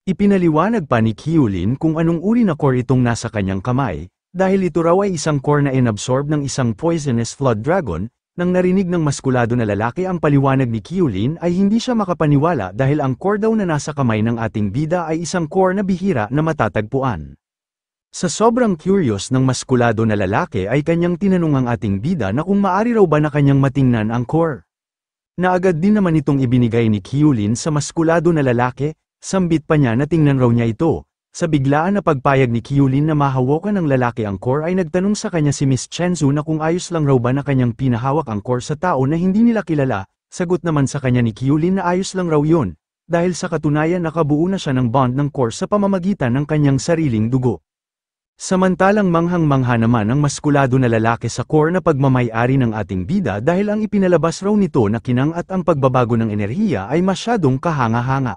Ipinaliwanag pa ni Kyulin kung anong uri na core itong nasa kanyang kamay, dahil ito raw ay isang core na inabsorb ng isang poisonous flood dragon. Nang narinig ng maskulado na lalaki ang paliwanag ni Kyulin ay hindi siya makapaniwala dahil ang core daw na nasa kamay ng ating bida ay isang core na bihira na matatagpuan. Sa sobrang curious ng maskulado na lalaki ay kanyang tinanong ang ating bida na kung maari raw ba na kanyang matingnan ang core. Naagad din naman itong ibinigay ni Kyulin sa maskulado na lalaki, sambit pa niya na tingnan raw niya ito. Sa biglaan na pagpayag ni Kyulin na mahawakan ng lalaki ang core ay nagtanong sa kanya si Miss Chenzu na kung ayos lang raw ba na kanyang pinahawak ang core sa tao na hindi nila kilala. Sagot naman sa kanya ni Kyulin na ayos lang raw yun, dahil sa katunayan nakabuo na siya ng bond ng core sa pamamagitan ng kanyang sariling dugo. Samantalang manghang-mangha naman ang maskulado na lalaki sa core na pagmamay-ari ng ating bida dahil ang ipinalabas raw nito na kinang at ang pagbabago ng enerhiya ay masyadong kahanga-hanga.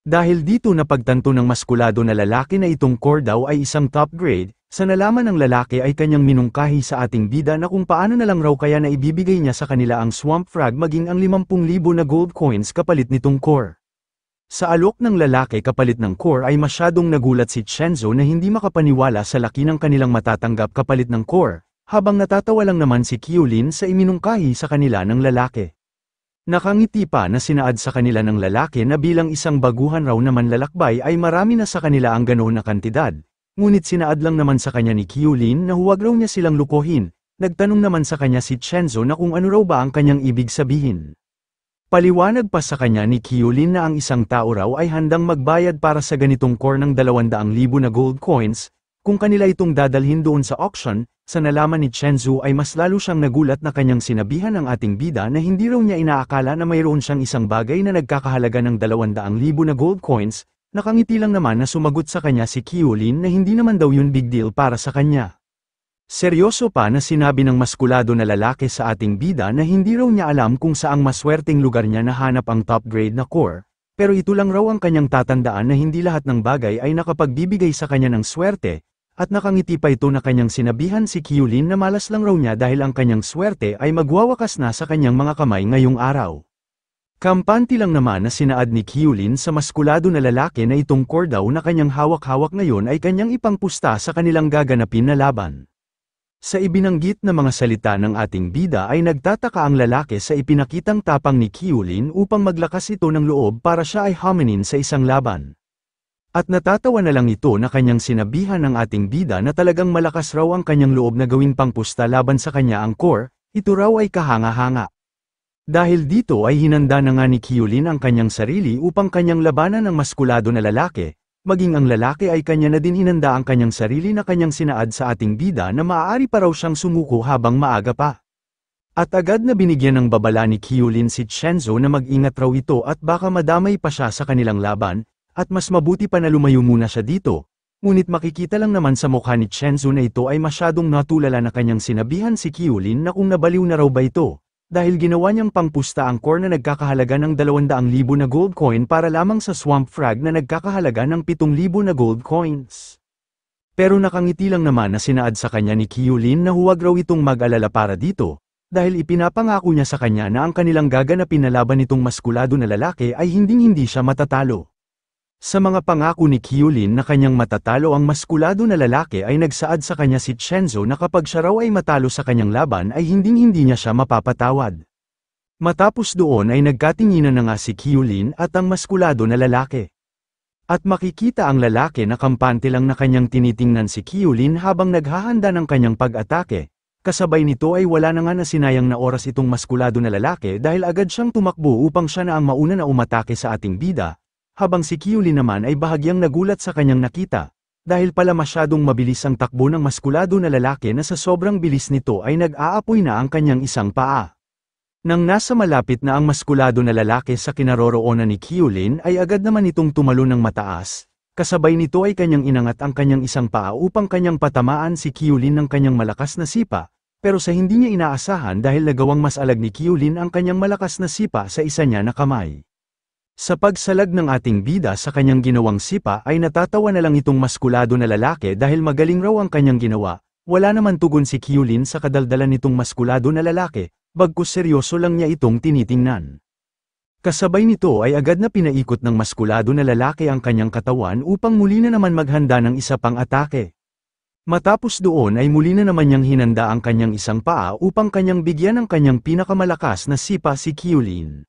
Dahil dito napagtanto ng maskulado na lalaki na itong core daw ay isang top grade, sa nalaman ng lalaki ay kanyang minungkahi sa ating bida na kung paano na lang raw kaya na ibibigay niya sa kanila ang swamp frog maging ang 50,000 na gold coins kapalit nitong core. Sa alok ng lalaki kapalit ng core ay masyadong nagulat si Chenzo na hindi makapaniwala sa laki ng kanilang matatanggap kapalit ng core, habang natatawa lang naman si Kyulin sa iminungkahi sa kanila ng lalaki. Nakangiti pa na sinaad sa kanila ng lalaki na bilang isang baguhan raw naman lalakbay ay marami na sa kanila ang ganoon na kantidad, ngunit sinaad lang naman sa kanya ni Kyulin na huwag raw niya silang lukohin. Nagtanong naman sa kanya si Chenzo na kung ano raw ba ang kanyang ibig sabihin. Paliwanag pa sa kanya ni Kyulin na ang isang tao raw ay handang magbayad para sa ganitong core ng 200,000 na gold coins, kung kanila itong dadalhin doon sa auction. Sa nalaman ni Chenzu ay mas lalo siyang nagulat na kanyang sinabihan ang ating bida na hindi raw niya inaakala na mayroon siyang isang bagay na nagkakahalaga ng 200,000 na gold coins. Nakangiti lang naman na sumagot sa kanya si Kyulin na hindi naman daw yun big deal para sa kanya. Seryoso pa na sinabi ng maskulado na lalaki sa ating bida na hindi raw niya alam kung saang maswerteng lugar niya nahanap ang top grade na core, pero ito lang raw ang kanyang tatandaan na hindi lahat ng bagay ay nakapagbibigay sa kanya ng swerte. At nakangiti pa ito na kanyang sinabihan si Kyulin na malas lang raw niya dahil ang kanyang swerte ay magwawakas na sa kanyang mga kamay ngayong araw. Kampante lang naman na sinaad ni Kyulin sa maskulado na lalaki na itong core daw na kanyang hawak-hawak ngayon ay kanyang ipangpusta sa kanilang gaganapin na laban. Sa ibinanggit na mga salita ng ating bida ay nagtataka ang lalaki sa ipinakitang tapang ni Kyulin upang maglakas ito ng loob para siya ay hominin sa isang laban. At natatawa na lang ito na kanyang sinabihan ng ating bida na talagang malakas raw ang kanyang loob na gawing pangpusta laban sa kanya ang core, ito raw ay kahanga-hanga. Dahil dito ay hinanda na nga ni Kyulin ang kanyang sarili upang kanyang labanan ng maskulado na lalaki, maging ang lalaki ay kanya na din hinanda ang kanyang sarili na kanyang sinaad sa ating bida na maaari pa raw siyang sumuko habang maaga pa. At agad na binigyan ng babala ni Kyulin si Chenzo na mag-ingat raw ito at baka madamay pa siya sa kanilang laban, at mas mabuti pa na lumayo muna siya dito, ngunit makikita lang naman sa mukha ni Chenzo na ito ay masyadong natulala na kanyang sinabihan si Kyulin na kung nabaliw na raw ba ito, dahil ginawa niyang pangpusta ang core na nagkakahalaga ng 200,000 na gold coin para lamang sa swamp frog na nagkakahalaga ng 7,000 na gold coins. Pero nakangiti lang naman na sinaad sa kanya ni Kyulin na huwag raw itong mag-alala para dito, dahil ipinapangako niya sa kanya na ang kanilang gaganapin na laban nitong maskulado na lalaki ay hinding-hindi siya matatalo. Sa mga pangako ni Kyulin na kanyang matatalo ang maskulado na lalaki ay nagsaad sa kanya si Chenzo na kapag siya raw ay matalo sa kanyang laban ay hinding-hindi niya siya mapapatawad. Matapos doon ay nagkatinginan na nga si Kyulin at ang maskulado na lalaki. At makikita ang lalaki na kampante lang na kanyang tinitingnan si Kyulin habang naghahanda ng kanyang pag-atake. Kasabay nito ay wala na nga na sinayang na oras itong maskulado na lalaki dahil agad siyang tumakbo upang siya na ang mauna na umatake sa ating bida. Habang si Kyulin naman ay bahagyang nagulat sa kanyang nakita, dahil pala masyadong mabilis ang takbo ng maskulado na lalaki na sa sobrang bilis nito ay nag-aapoy na ang kanyang isang paa. Nang nasa malapit na ang maskulado na lalaki sa kinaroroonan ni Kyulin ay agad naman itong tumalon ng mataas, kasabay nito ay kanyang inangat ang kanyang isang paa upang kanyang patamaan si Kyulin ng kanyang malakas na sipa, pero sa hindi niya inaasahan dahil nagawang mas alag ni Kyulin ang kanyang malakas na sipa sa isa niya na kamay. Sa pagsalag ng ating bida sa kanyang ginawang sipa ay natatawa na lang itong maskulado na lalaki dahil magaling raw ang kanyang ginawa, wala naman tugon si Kyulin sa kadaldalan nitong maskulado na lalaki, bagkus seryoso lang niya itong tinitingnan. Kasabay nito ay agad na pinaikot ng maskulado na lalaki ang kanyang katawan upang muli na naman maghanda ng isa pang atake. Matapos doon ay muli na naman niyang hinanda ang kanyang isang paa upang kanyang bigyan ng kanyang pinakamalakas na sipa si Kyulin.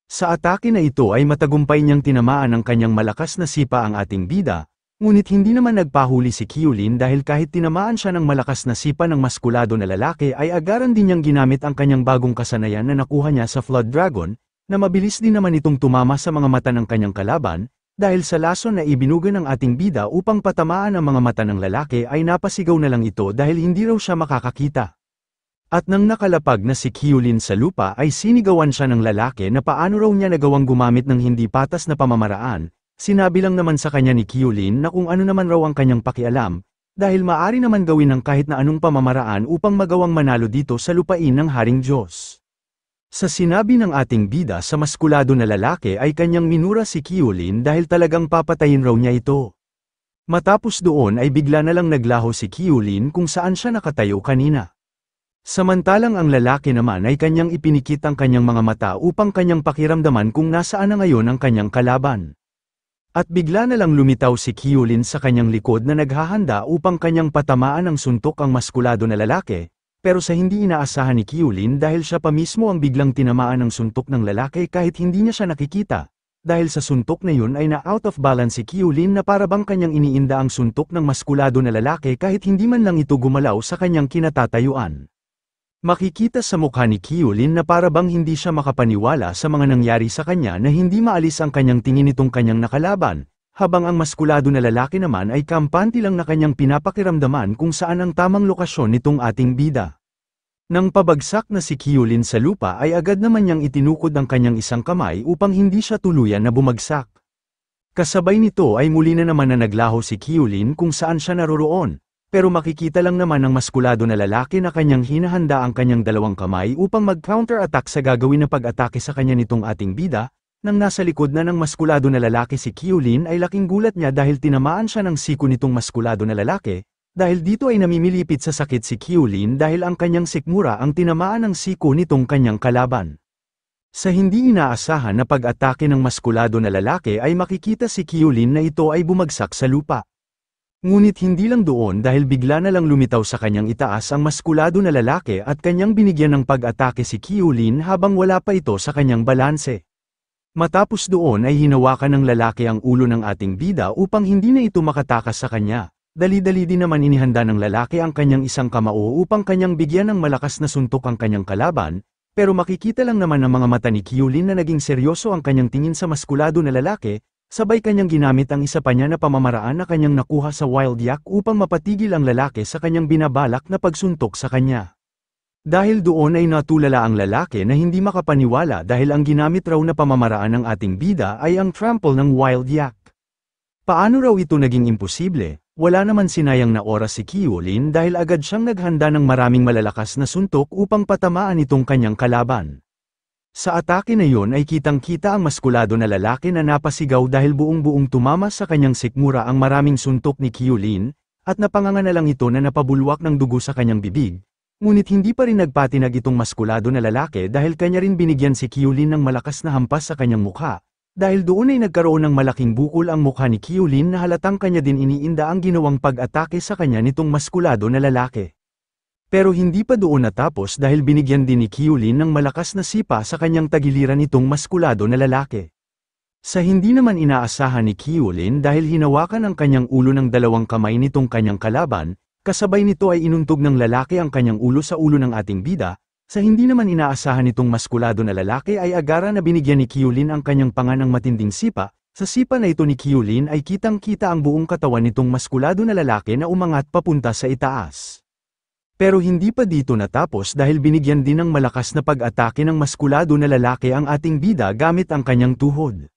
Sa atake na ito ay matagumpay niyang tinamaan ng kanyang malakas na sipa ang ating bida, ngunit hindi naman nagpahuli si Kyulin dahil kahit tinamaan siya ng malakas na sipa ng maskulado na lalaki ay agaran din niyang ginamit ang kanyang bagong kasanayan na nakuha niya sa Flood Dragon, na mabilis din naman itong tumama sa mga mata ng kanyang kalaban, dahil sa lason na ibinuga ng ating bida upang patamaan ang mga mata ng lalaki ay napasigaw na lang ito dahil hindi raw siya makakakita. At nang nakalapag na si Kyulin sa lupa ay sinigawan siya ng lalaki na paano raw niya nagawang gumamit ng hindi patas na pamamaraan, sinabi lang naman sa kanya ni Kyulin na kung ano naman raw ang kanyang pakialam, dahil maaari naman gawin ng kahit na anong pamamaraan upang magawang manalo dito sa lupain ng Haring Diyos. Sa sinabi ng ating bida sa maskulado na lalaki ay kanyang minura si Kyulin dahil talagang papatayin raw niya ito. Matapos doon ay bigla na lang naglaho si Kyulin kung saan siya nakatayo kanina. Samantalang ang lalaki naman ay kanyang ipinikit ang kanyang mga mata upang kanyang pakiramdaman kung nasaan na ngayon ang kanyang kalaban. At bigla na lang lumitaw si Kyulin sa kanyang likod na naghahanda upang kanyang patamaan ng suntok ang maskulado na lalaki. Pero sa hindi inaasahan ni Kyulin dahil siya pa mismo ang biglang tinamaan ng suntok ng lalaki kahit hindi niya siya nakikita. Dahil sa suntok na yun ay na-out of balance si Kyulin na para bang kanyang iniinda ang suntok ng maskulado na lalaki kahit hindi man lang ito gumalaw sa kanyang kinatatayuan. Makikita sa mukha ni Kyulin na para bang hindi siya makapaniwala sa mga nangyari sa kanya na hindi maalis ang kanyang tingin nitong kanyang nakalaban, habang ang maskulado na lalaki naman ay kampante lang na kanyang pinapakiramdaman kung saan ang tamang lokasyon nitong ating bida. Nang pabagsak na si Kyulin sa lupa ay agad naman niyang itinukod ang kanyang isang kamay upang hindi siya tuluyan na bumagsak. Kasabay nito ay muli na naman na naglaho si Kyulin kung saan siya naroroon, pero makikita lang naman ng maskulado na lalaki na kanyang hinahanda ang kanyang dalawang kamay upang mag-counter-attack sa gagawin na pag-atake sa kanya nitong ating bida. Nang nasa likod na ng maskulado na lalaki si Kyulin ay laking gulat niya dahil tinamaan siya ng siko nitong maskulado na lalaki, dahil dito ay namimilipit sa sakit si Kyulin dahil ang kanyang sikmura ang tinamaan ng siko nitong kanyang kalaban. Sa hindi inaasahan na pag-atake ng maskulado na lalaki ay makikita si Kyulin na ito ay bumagsak sa lupa. Ngunit hindi lang doon dahil bigla na lang lumitaw sa kanyang itaas ang maskulado na lalaki at kanyang binigyan ng pag-atake si Kyulin habang wala pa ito sa kanyang balanse. Matapos doon ay hinawakan ng lalaki ang ulo ng ating bida upang hindi na ito makatakas sa kanya. Dali-dali din naman inihanda ng lalaki ang kanyang isang kamao upang kanyang bigyan ng malakas na suntok ang kanyang kalaban, pero makikita lang naman ng mga mata ni Kyulin na naging seryoso ang kanyang tingin sa maskulado na lalaki, sabay kanyang ginamit ang isa pa niya na pamamaraan na kanyang nakuha sa Wild Yak upang mapatigil ang lalaki sa kanyang binabalak na pagsuntok sa kanya. Dahil doon ay natulala ang lalaki na hindi makapaniwala dahil ang ginamit raw na pamamaraan ng ating bida ay ang trample ng Wild Yak. Paano raw ito naging imposible? Wala naman sinayang na oras si Kyulin dahil agad siyang naghanda ng maraming malalakas na suntok upang patamaan itong kanyang kalaban. Sa atake na yon ay kitang-kita ang maskulado na lalaki na napasigaw dahil buong-buong tumama sa kanyang sikmura ang maraming suntok ni Kyulin, at napanganga na lang ito na napabulwak ng dugo sa kanyang bibig. Ngunit hindi pa rin nagpatinag itong maskulado na lalaki dahil kanya rin binigyan si Kyulin ng malakas na hampas sa kanyang mukha, dahil doon ay nagkaroon ng malaking bukol ang mukha ni Kyulin na halatang kanya din iniinda ang ginawang pag-atake sa kanya nitong maskulado na lalaki. Pero hindi pa doon natapos dahil binigyan din ni Kyulin ng malakas na sipa sa kanyang tagiliran nitong maskulado na lalaki. Sa hindi naman inaasahan ni Kyulin dahil hinawakan ang kanyang ulo ng dalawang kamay nitong kanyang kalaban, kasabay nito ay inuntog ng lalaki ang kanyang ulo sa ulo ng ating bida. Sa hindi naman inaasahan nitong maskulado na lalaki ay agara na binigyan ni Kyulin ang kanyang panga ng matinding sipa. Sa sipa na ito ni Kyulin ay kitang-kita ang buong katawan nitong maskulado na lalaki na umangat papunta sa itaas. Pero hindi pa dito natapos dahil binigyan din ng malakas na pag-atake ng maskulado na lalaki ang ating bida gamit ang kanyang tuhod.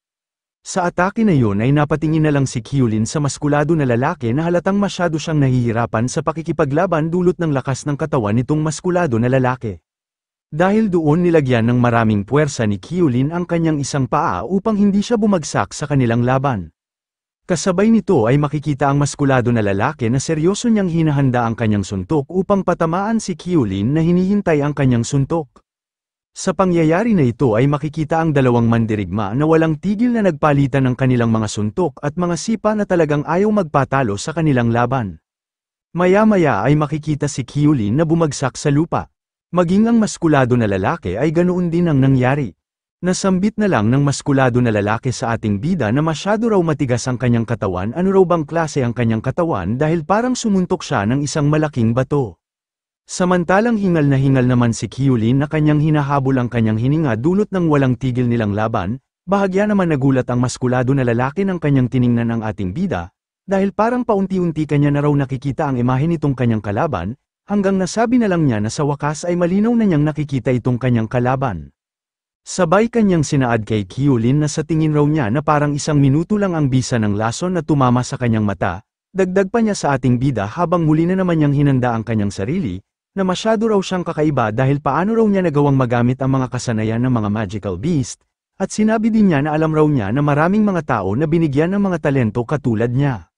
Sa atake na yon ay napatingin na lang si Kyulin sa maskulado na lalaki na halatang masyado siyang nahihirapan sa pakikipaglaban dulot ng lakas ng katawan nitong maskulado na lalaki. Dahil doon nilagyan ng maraming puwersa ni Kyulin ang kanyang isang paa upang hindi siya bumagsak sa kanilang laban. Kasabay nito ay makikita ang maskulado na lalaki na seryoso niyang hinahanda ang kanyang suntok upang patamaan si Kyulin na hinihintay ang kanyang suntok. Sa pangyayari na ito ay makikita ang dalawang mandirigma na walang tigil na nagpalitan ng kanilang mga suntok at mga sipa na talagang ayaw magpatalo sa kanilang laban. Maya-maya ay makikita si Kyulin na bumagsak sa lupa. Maging ang maskulado na lalaki ay ganoon din ang nangyari. Nasambit na lang ng maskulado na lalaki sa ating bida na masyado raw matigas ang kanyang katawan. Ano raw bang klase ang kanyang katawan dahil parang sumuntok siya ng isang malaking bato. Samantalang hingal naman si Kyulin na kanyang hinahabol ang kanyang hininga dulot ng walang tigil nilang laban, bahagya naman nagulat ang maskulado na lalaki ng kanyang tiningnan ang ating bida, dahil parang paunti-unti kanya na raw nakikita ang imahe nitong kanyang kalaban, hanggang nasabi na lang niya na sa wakas ay malinaw na niyang nakikita itong kanyang kalaban. Sabay kanyang sinaad kay Kyulin na sa tingin raw niya na parang 1 minuto lang ang bisa ng lason na tumama sa kanyang mata, dagdag pa niya sa ating bida habang muli na naman niyang hinanda ang kanyang sarili, na masyado raw siyang kakaiba dahil paano raw niya nagawang magamit ang mga kasanayan ng mga magical beast, at sinabi din niya na alam raw niya na maraming mga tao na binigyan ng mga talento katulad niya.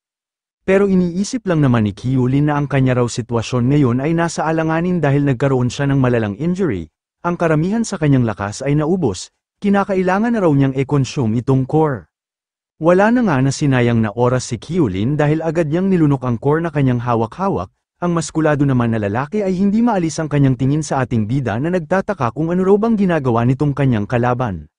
Pero iniisip lang naman ni Kyulin na ang kanya raw sitwasyon ngayon ay nasa alanganin dahil nagkaroon siya ng malalang injury, ang karamihan sa kanyang lakas ay naubos, kinakailangan na raw niyang i-consume itong core. Wala na nga na sinayang na oras si Kyulin dahil agad niyang nilunok ang core na kanyang hawak-hawak. Ang maskulado naman na lalaki ay hindi maalis ang kanyang tingin sa ating bida na nagtataka kung ano raw bang ginagawa nitong kanyang kalaban.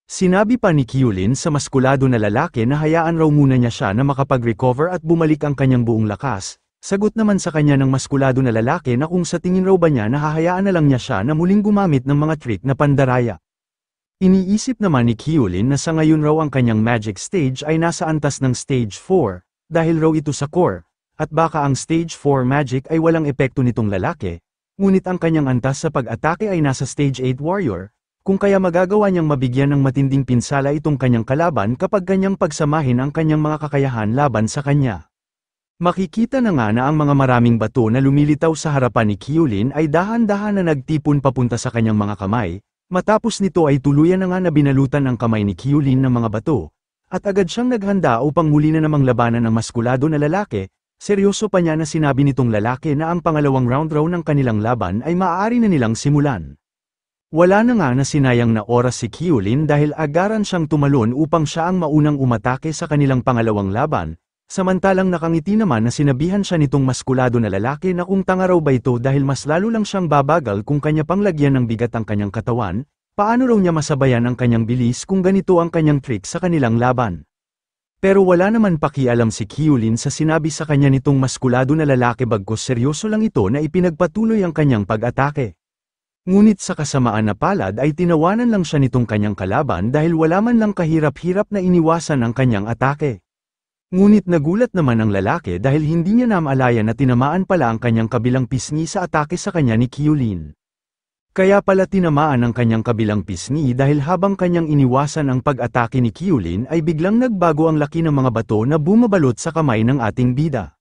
Sinabi pa ni Kyulin sa maskulado na lalaki na hayaan raw muna niya siya na makapag-recover at bumalik ang kanyang buong lakas. Sagot naman sa kanya ng maskulado na lalaki na kung sa tingin raw ba niya na hahayaan na lang niya siya na muling gumamit ng mga trick na pandaraya. Iniisip naman ni Kyulin na sa ngayon raw ang kanyang magic stage ay nasa antas ng stage 4, dahil raw ito sa core. At baka ang stage 4 magic ay walang epekto nitong lalaki, ngunit ang kanyang antas sa pag-atake ay nasa stage 8 warrior, kung kaya magagawa niyang mabigyan ng matinding pinsala itong kanyang kalaban kapag kanyang pagsamahin ang kanyang mga kakayahan laban sa kanya. Makikita na nga na ang mga maraming bato na lumilitaw sa harapan ni Kyulin ay dahan-dahan na nagtipon papunta sa kanyang mga kamay, matapos nito ay tuluyan na nga na binalutan ang kamay ni Kyulin ng mga bato, at agad siyang naghanda upang muli na namang labanan ng maskulado na lalaki. Seryoso pa niya na sinabi nitong lalaki na ang pangalawang round raw ng kanilang laban ay maaari na nilang simulan. Wala na nga na sinayang na oras si Kyulin dahil agaran siyang tumalon upang siya ang maunang umatake sa kanilang pangalawang laban, samantalang nakangiti naman na sinabihan siya nitong maskulado na lalaki na kung tanga raw ba ito dahil mas lalo lang siyang babagal kung kanya pang lagyan ng bigat ang kanyang katawan, paano raw niya masabayan ang kanyang bilis kung ganito ang kanyang trick sa kanilang laban. Pero wala naman pakialam si Kyulin sa sinabi sa kanya nitong maskulado na lalaki bagkus seryoso lang ito na ipinagpatuloy ang kanyang pag-atake. Ngunit sa kasamaan na palad ay tinawanan lang siya nitong kanyang kalaban dahil wala man lang kahirap-hirap na iniwasan ang kanyang atake. Ngunit nagulat naman ang lalaki dahil hindi niya namalayan na tinamaan pala ang kanyang kabilang pisngi sa atake sa kanya ni Kyulin. Kaya pala tinamaan ang kanyang kabilang pisngi dahil habang kanyang iniwasan ang pag-atake ni Kyulin ay biglang nagbago ang laki ng mga bato na bumabalot sa kamay ng ating bida.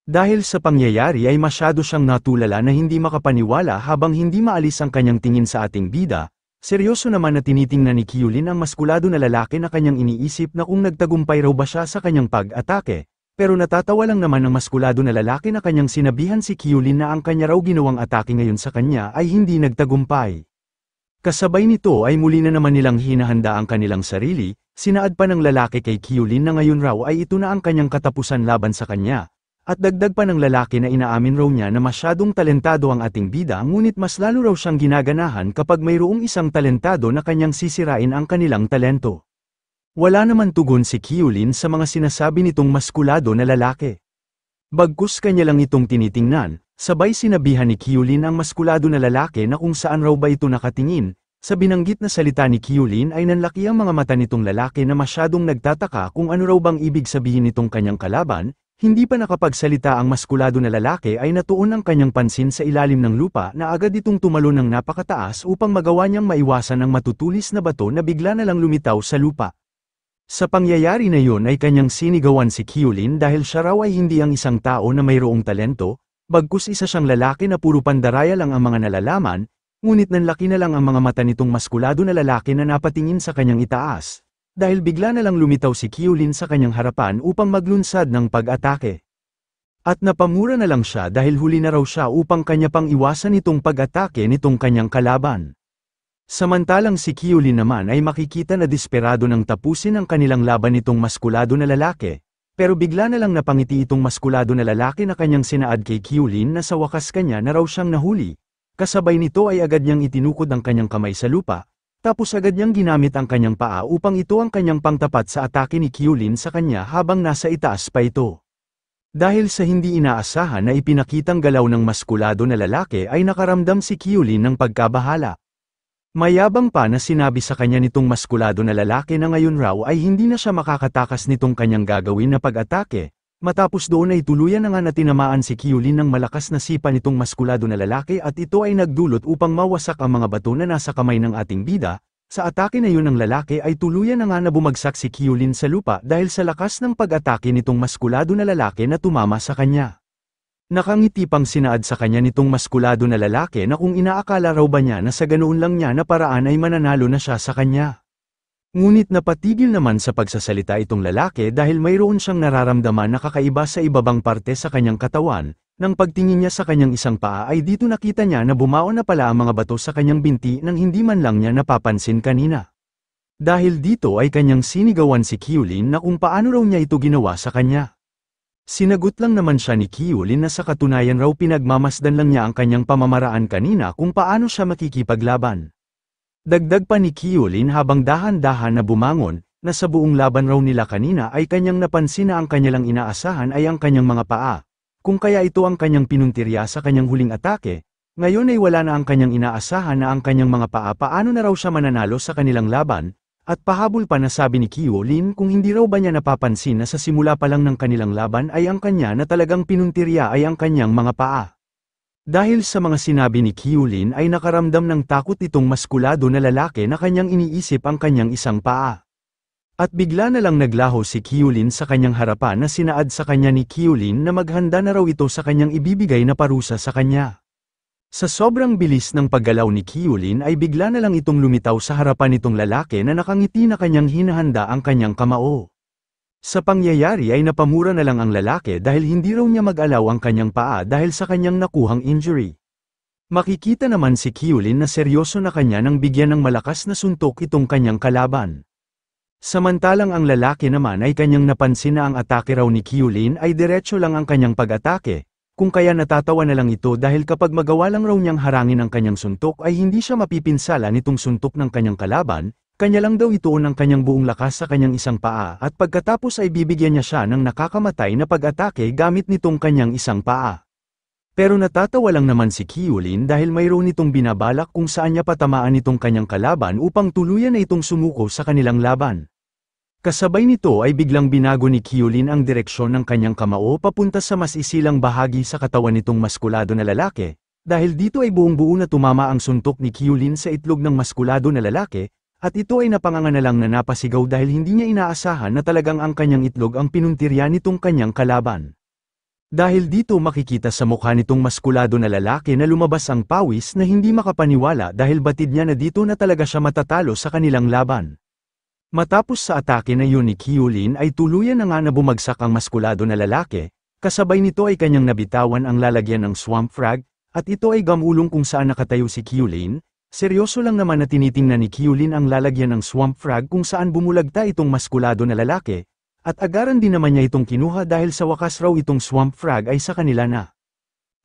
Dahil sa pangyayari ay masyado siyang natulala na hindi makapaniwala habang hindi maalis ang kanyang tingin sa ating bida, seryoso naman na tinitingnan ni Kyulin ang maskulado na lalaki na kanyang iniisip na kung nagtagumpay raw ba siya sa kanyang pag-atake. Pero natatawa lang naman ng maskulado na lalaki na kanyang sinabihan si Kyulin na ang kanya raw ginawang atake ngayon sa kanya ay hindi nagtagumpay. Kasabay nito ay muli na naman nilang hinahanda ang kanilang sarili, sinaad pa ng lalaki kay Kyulin na ngayon raw ay ito na ang kanyang katapusan laban sa kanya, at dagdag pa ng lalaki na inaamin raw niya na masyadong talentado ang ating bida ngunit mas lalo raw siyang ginaganahan kapag mayroong isang talentado na kanyang sisirain ang kanilang talento. Wala naman tugon si Kyulin sa mga sinasabi nitong maskulado na lalaki. Bagkus kanya lang itong tinitingnan, sabay sinabihan ni Kyulin ang maskulado na lalaki na kung saan raw ba ito nakatingin. Sa binanggit na salita ni Kyulin ay nanlaki ang mga mata nitong lalaki na masyadong nagtataka kung ano raw bang ibig sabihin nitong kanyang kalaban. Hindi pa nakapagsalita ang maskulado na lalaki ay natuon ang kanyang pansin sa ilalim ng lupa na agad itong tumalon ng napakataas upang magawa niyang maiwasan ang matutulis na bato na bigla na lang lumitaw sa lupa. Sa pangyayari na yun ay kanyang sinigawan si Kyulin dahil siya raw ay hindi ang isang tao na mayroong talento, bagkus isa siyang lalaki na puro pandaraya lang ang mga nalalaman, ngunit nanlaki na lang ang mga mata nitong maskulado na lalaki na napatingin sa kanyang itaas, dahil bigla na lang lumitaw si Kyulin sa kanyang harapan upang maglunsad ng pag-atake. At napamura na lang siya dahil huli na raw siya upang kanya pang iwasan itong pag-atake nitong kanyang kalaban. Samantalang si Kyulin naman ay makikita na desperado ng tapusin ang kanilang laban nitong maskulado na lalaki, pero bigla na lang napangiti itong maskulado na lalaki na kanyang sinaad kay Kyulin na sa wakas kanya na raw siyang nahuli. Kasabay nito ay agad niyang itinukod ang kanyang kamay sa lupa, tapos agad niyang ginamit ang kanyang paa upang ito ang kanyang pangtapat sa atake ni Kyulin sa kanya habang nasa itaas pa ito. Dahil sa hindi inaasahan na ipinakitang galaw ng maskulado na lalaki ay nakaramdam si Kyulin ng pagkabahala. Mayabang pa na sinabi sa kanya nitong maskulado na lalaki na ngayon raw ay hindi na siya makakatakas nitong kanyang gagawin na pag-atake, matapos doon ay tuluyan na nga na tinamaan si Kyulin ng malakas na sipa nitong maskulado na lalaki at ito ay nagdulot upang mawasak ang mga bato na nasa kamay ng ating bida. Sa atake na yun ng lalaki ay tuluyan na nga na bumagsak si Kyulin sa lupa dahil sa lakas ng pag-atake nitong maskulado na lalaki na tumama sa kanya. Nakangiti pang sinaad sa kanya nitong maskulado na lalaki na kung inaakala raw ba niya na sa ganoon lang niya na paraan ay mananalo na siya sa kanya. Ngunit napatigil naman sa pagsasalita itong lalaki dahil mayroon siyang nararamdaman na kakaiba sa ibabang parte sa kanyang katawan. Nang pagtingin niya sa kanyang isang paa ay dito nakita niya na bumaon na pala ang mga bato sa kanyang binti nang hindi man lang niya napapansin kanina. Dahil dito ay kanyang sinigawan si Kyulin na kung paano raw niya ito ginawa sa kanya. Sinagot lang naman siya ni Kyulin na sa katunayan raw pinagmamasdan lang niya ang kanyang pamamaraan kanina kung paano siya makikipaglaban. Dagdag pa ni Kyulin habang dahan-dahan na bumangon, na sa buong laban raw nila kanina ay kanyang napansin na ang kanyalang inaasahan ay ang kanyang mga paa. Kung kaya ito ang kanyang pinuntirya sa kanyang huling atake, ngayon ay wala na ang kanyang inaasahan na ang kanyang mga paa paano na raw siya mananalo sa kanilang laban. At pahabol pa na sabi ni Kyulin kung hindi raw ba niya napapansin na sa simula pa lang ng kanilang laban ay ang kanya na talagang pinuntirya ay ang kanyang mga paa. Dahil sa mga sinabi ni Kyulin ay nakaramdam ng takot itong maskulado na lalaki na kanyang iniisip ang kanyang isang paa. At bigla na lang naglaho si Kyulin sa kanyang harapan na sinaad sa kanya ni Kyulin na maghanda na raw ito sa kanyang ibibigay na parusa sa kanya. Sa sobrang bilis ng paggalaw ni Kyulin ay bigla na lang itong lumitaw sa harapan nitong lalaki na nakangiti na kanyang hinahanda ang kanyang kamao. Sa pangyayari ay napamura na lang ang lalaki dahil hindi raw niya mag-alaw ang kanyang paa dahil sa kanyang nakuhang injury. Makikita naman si Kyulin na seryoso na kanya nang bigyan ng malakas na suntok itong kanyang kalaban. Samantalang ang lalaki naman ay kanyang napansin na ang atake raw ni Kyulin ay diretso lang ang kanyang pag-atake. Kung kaya natatawa na lang ito dahil kapag magawa lang raw niyang harangin ang kanyang suntok ay hindi siya mapipinsala nitong suntok ng kanyang kalaban, kanya lang daw ituon ang kanyang buong lakas sa kanyang isang paa at pagkatapos ay bibigyan niya siya ng nakakamatay na pag-atake gamit nitong kanyang isang paa. Pero natatawa lang naman si Kyulin dahil mayroon itong binabalak kung saan niya patamaan itong kanyang kalaban upang tuluyan na itong sumuko sa kanilang laban. Kasabay nito ay biglang binago ni Kyulin ang direksyon ng kanyang kamao papunta sa mas isilang bahagi sa katawan nitong maskulado na lalaki, dahil dito ay buong-buo na tumama ang suntok ni Kyulin sa itlog ng maskulado na lalaki, at ito ay napanganganalang na napasigaw dahil hindi niya inaasahan na talagang ang kanyang itlog ang pinuntirya nitong kanyang kalaban. Dahil dito makikita sa mukha nitong maskulado na lalaki na lumabas ang pawis na hindi makapaniwala dahil batid niya na dito na talaga siya matatalo sa kanilang laban. Matapos sa atake na yun ni Kyulin ay tuluyan na nga na bumagsak ang maskulado na lalaki, kasabay nito ay kanyang nabitawan ang lalagyan ng swamp frag, at ito ay gamulong kung saan nakatayo si Kyulin. Seryoso lang naman na tinitingnan ni Kyulin ang lalagyan ng swamp frag kung saan bumulagta itong maskulado na lalaki, at agaran din naman niya itong kinuha dahil sa wakas raw itong swamp frag ay sa kanila na.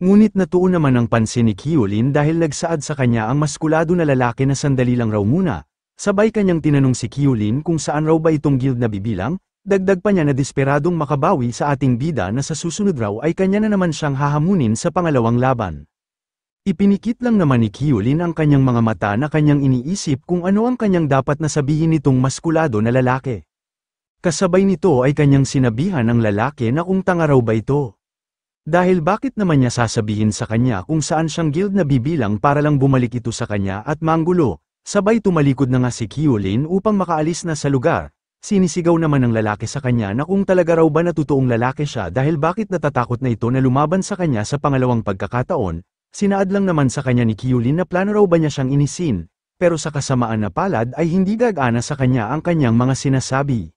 Ngunit natuon naman ang pansin ni Kyulin dahil nagsaad sa kanya ang maskulado na lalaki na sandali lang raw muna. Sabay kanyang tinanong si Kyulin kung saan raw ba itong guild na bibilang, dagdag pa niya na desperadong makabawi sa ating bida na sa susunod raw ay kanya na naman siyang hahamunin sa pangalawang laban. Ipinikit lang naman ni Kyulin ang kanyang mga mata na kanyang iniisip kung ano ang kanyang dapat na sabihin nitong maskulado na lalaki. Kasabay nito ay kanyang sinabihan ng lalaki na kung tanga raw ba ito. Dahil bakit naman niya sasabihin sa kanya kung saan siyang guild na bibilang para lang bumalik ito sa kanya at manggulo. Sabay tumalikod na nga si Kyulin upang makaalis na sa lugar. Sinisigaw naman ng lalaki sa kanya na kung talaga raw ba na totoong lalaki siya dahil bakit natatakot na ito na lumaban sa kanya sa pangalawang pagkakataon. Sinaad lang naman sa kanya ni Kyulin na plano raw ba niya siyang inisin, pero sa kasamaan na palad ay hindi gagana sa kanya ang kanyang mga sinasabi.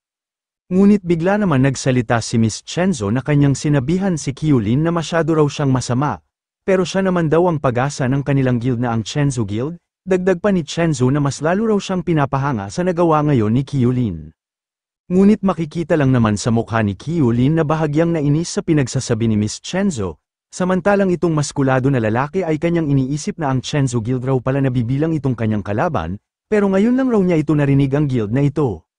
Ngunit bigla naman nagsalita si Miss Chenzo na kanyang sinabihan si Kyulin na masyado raw siyang masama, pero siya naman daw ang pag-asa ng kanilang guild na ang Chenzo Guild. Dagdag pa ni Chenzo na mas lalo raw siyang pinapahanga sa nagawa ngayon ni Kyulin. Ngunit makikita lang naman sa mukha ni Kyulin na bahagyang nainis sa pinagsasabi ni Miss Chenzo, samantalang itong maskulado na lalaki ay kanyang iniisip na ang Chenzo Guild raw pala nabibilang itong kanyang kalaban, pero ngayon lang raw niya ito narinig ang guild na ito.